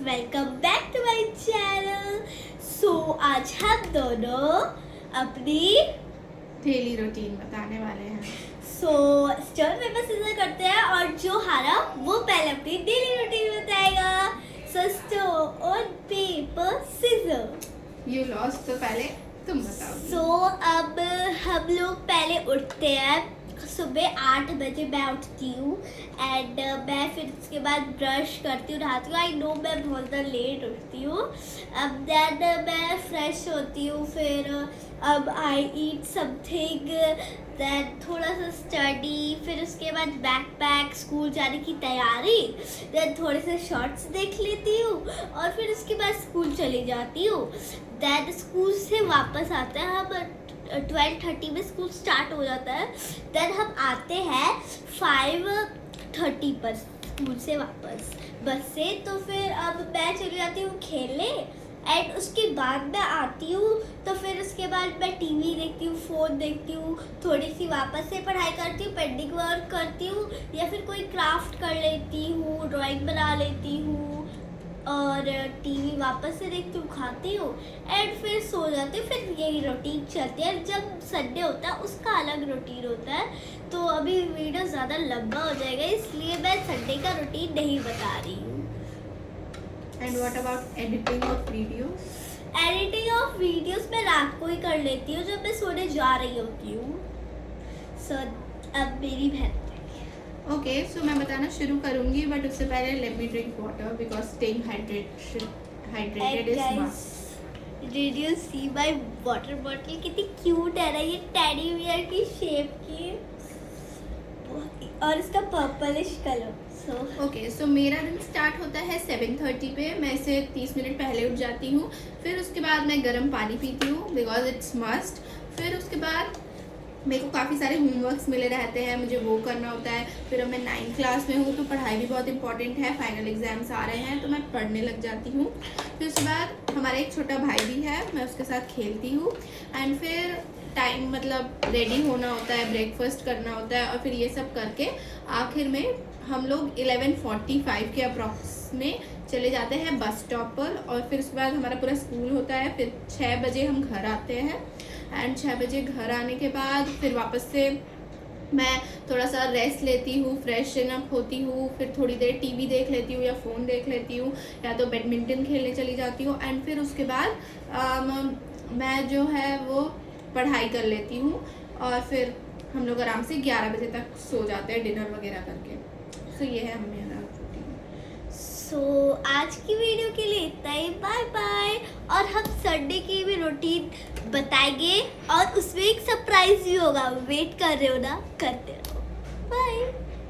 Welcome back to my channel. So आज हम दोनों अपनी डेली रूटीन बताने वाले हैं। स्टोन पेपर सीजर करते हैं और जो हारा वो पहले अपनी डेली रूटीन बताएगा। So stone paper scissor. You lost, तो पहले तुम बताओ। अब हम लोग पहले उठते हैं। सुबह 8 बजे मैं उठती हूँ एंड मैं फिर उसके बाद ब्रश करती हूँ, नहाती हूँ। आई नो मैं बहुत ज़्यादा लेट उठती हूँ। अब देन मैं फ्रेश होती हूँ, फिर अब आई ईट समथिंग, देन थोड़ा सा स्टडी, फिर उसके बाद बैकपैक, स्कूल जाने की तैयारी, देन थोड़े से शॉर्ट्स देख लेती हूँ और फिर उसके बाद स्कूल चली जाती हूँ। देन स्कूल से वापस आते हैं हम 12:30 में स्कूल स्टार्ट हो जाता है। देन हम आते हैं 5:30 पर स्कूल से वापस बस से। तो फिर अब मैं चली जाती हूँ खेलने एंड उसके बाद मैं आती हूँ। तो फिर उसके बाद मैं टीवी देखती हूँ, फ़ोन देखती हूँ, थोड़ी सी वापस से पढ़ाई करती हूँ, पेंडिंग वर्क करती हूँ या फिर कोई क्राफ्ट कर लेती हूँ, ड्राइंग बना लेती हूँ और टीवी वापस से देखती हूँ, खाती हूँ एंड फिर सो जाती हूँ। फिर यही रूटीन चलती है। जब संडे होता है उसका अलग रूटीन होता है। तो अभी वीडियो ज़्यादा लंबा हो जाएगा, इसलिए मैं संडे का रूटीन नहीं बता रही हूँ। And what about editing of videos? Editing of videos मैं रात को ही कर लेती हूँ जब मैं सोने जा रही होती हूँ। अब मेरी बहन ओके, सो मैं बताना शुरू करूंगी, बट उससे पहले let me drink water because staying hydrated is must. Did you see my water bottle? कितनी क्यूट है ना ये, टेडी बियर की शेप की और इसका पर्पलिश कलर। ओके, सो मेरा दिन स्टार्ट होता है 7:30 पे। मैं इसे 30 मिनट पहले उठ जाती हूँ। फिर उसके बाद मैं गर्म पानी पीती हूँ बिकॉज इट्स मस्ट। फिर उसके बाद मेरे को काफ़ी सारे होमवर्क्स मिले रहते हैं, मुझे वो करना होता है। फिर अब मैं 9th क्लास में हूँ तो पढ़ाई भी बहुत इंपॉर्टेंट है, फाइनल एग्जाम्स आ रहे हैं तो मैं पढ़ने लग जाती हूँ। फिर उसके बाद हमारा एक छोटा भाई भी है, मैं उसके साथ खेलती हूँ एंड फिर टाइम मतलब रेडी होना होता है, ब्रेकफास्ट करना होता है और फिर ये सब करके आखिर में हम लोग 11:45 के अप्रॉक्स में चले जाते हैं बस स्टॉप पर। और फिर उसके बाद हमारा पूरा स्कूल होता है। फिर 6 बजे हम घर आते हैं एंड 6 बजे घर आने के बाद फिर वापस से मैं थोड़ा सा रेस्ट लेती हूँ, फ्रेशन अप होती हूँ, फिर थोड़ी देर टीवी देख लेती हूँ या फ़ोन देख लेती हूँ या तो बैडमिंटन खेलने चली जाती हूँ एंड फिर उसके बाद मैं जो है वो पढ़ाई कर लेती हूँ और फिर हम लोग आराम से 11 बजे तक सो जाते हैं डिनर वगैरह करके। सो ये है मेरा रूटीन। सो आज की वीडियो के लिए इतना ही। Bye bye. और हम संडे की भी रूटीन बताएंगे और उसमें एक सरप्राइज भी होगा। वेट कर रहे हो ना? करते रहो। बाय।